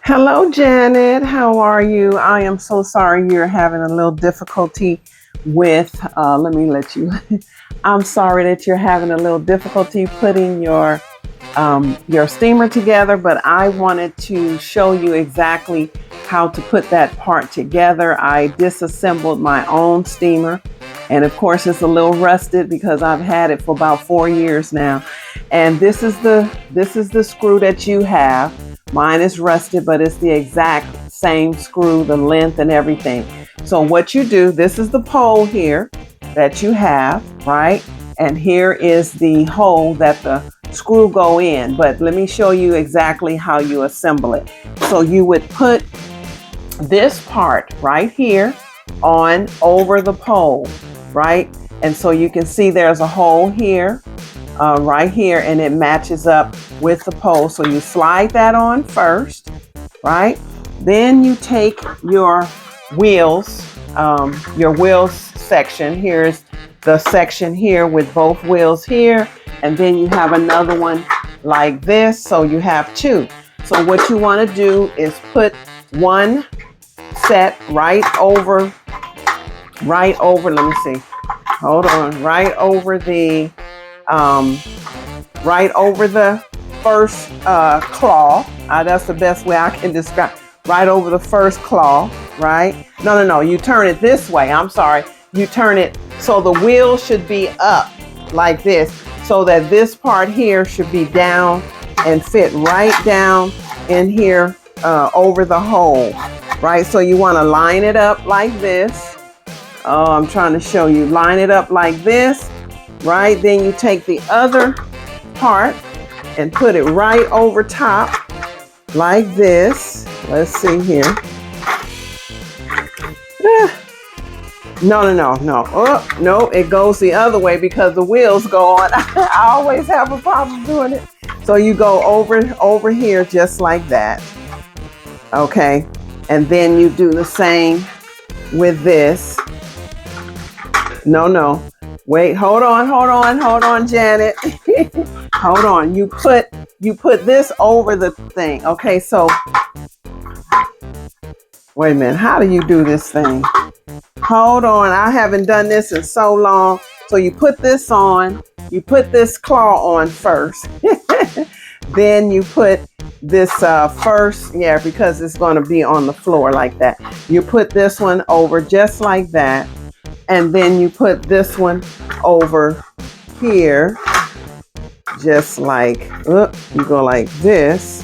Hello, Janet. How are you? I am so sorry you're having a little difficulty with, let me let you, I'm sorry that you're having a little difficulty putting your steamer together, but I wanted to show you exactly how to put that part together. I disassembled my own steamer, and of course it's a little rusted because I've had it for about 4 years now. And this is the screw that you have. Mine is rusted, but it's the exact same screw, the length and everything. So what you do, this is the pole here that you have, right? And here is the hole that the screw go in. But let me show you exactly how you assemble it. So you would put this part right here on over the pole, right? And so you can see there's a hole here, right here, and it matches up with the pole. So you slide that on first, right? Then you take your wheels section. Here's the section here with both wheels here, and then you have another one like this. So you have two. So what you want to do is put one set right over, let me see, hold on, right over the first claw. That's the best way I can describe. Right over the first claw, right? No, you turn it this way. I'm sorry. You turn it so the wheel should be up like this, so that this part here should be down and fit right down in here over the hole, right? So you want to line it up like this. Oh, I'm trying to show you. Line it up like this, right? Then you take the other part and put it right over top like this. Let's see here. No. Oh, no, it goes the other way because the wheels go on. I always have a problem doing it. So you go over here just like that. Okay. And then you do the same with this. No. Wait, hold on, Janet. Hold on. You put this over the thing. Okay, so wait a minute. How do you do this thing? Hold on. I haven't done this in so long. So you put this on. You put this claw on first. Then you put this first, because it's going to be on the floor like that. You put this one over just like that. And then you put this one over here, just like, you go like this.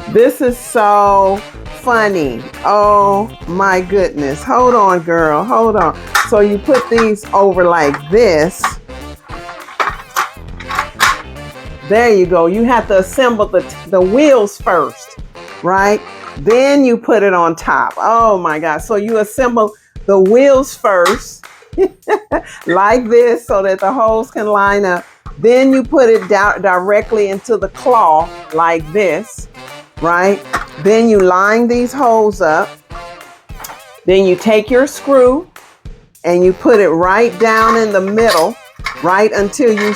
This is so funny. Oh my goodness. Hold on, girl. Hold on. So you put these over like this. There you go. You have to assemble the wheels first, right? Then you put it on top. Oh my God. So you assemble the wheels first like this so that the holes can line up. Then you put it down directly into the claw like this, right? Then you line these holes up. Then you take your screw and you put it right down in the middle, right until you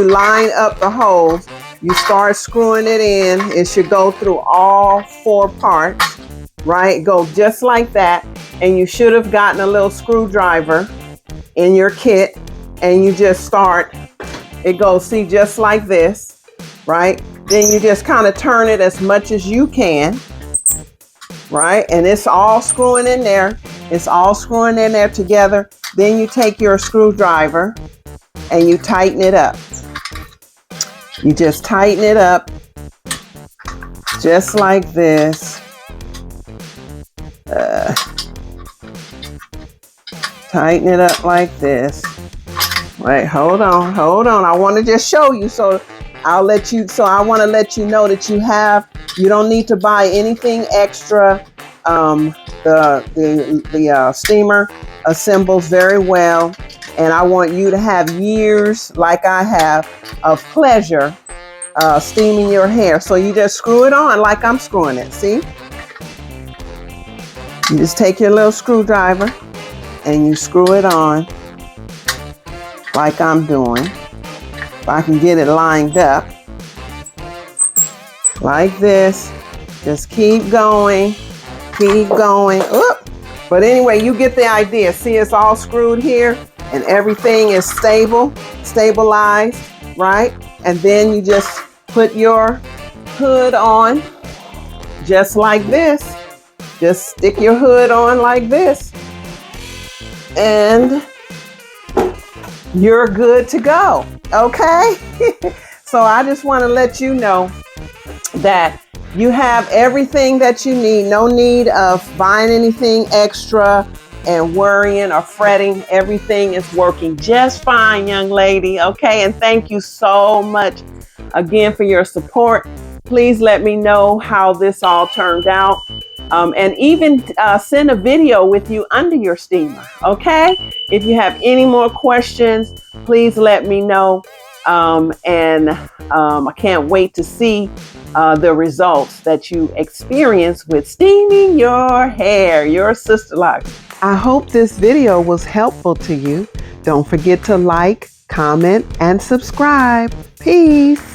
line up the holes. You start screwing it in. It should go through all 4 parts, right? Go just like that. And you should have gotten a little screwdriver in your kit, and you just start, it goes, see, just like this, right? Then you just kind of turn it as much as you can, right? And it's all screwing in there. It's all screwing in there together. Then you take your screwdriver and you tighten it up. You just tighten it up just like this. Tighten it up like this. Wait, hold on. I want to just show you. So I want to let you know that you don't need to buy anything extra. The steamer assembles very well. And I want you to have years, like I have, of pleasure steaming your hair. So you just screw it on like I'm screwing it. See? You just take your little screwdriver and you screw it on like I'm doing. If I can get it lined up like this, Just keep going. Keep going. Oop. But anyway, you get the idea. See, it's all screwed here and everything is stabilized, right? And then you just put your hood on just like this. Just stick your hood on like this. And you're good to go. Okay? So I just want to let you know that you have everything that you need. No need of buying anything extra and worrying or fretting. Everything is working just fine, young lady. Okay, and thank you so much again for your support. Please let me know how this all turned out. And even send a video with you under your steamer. Okay, if you have any more questions, please let me know. I can't wait to see the results that you experience with steaming your hair, your Sisterlocks. I hope this video was helpful to you. Don't forget to like, comment, and subscribe. Peace.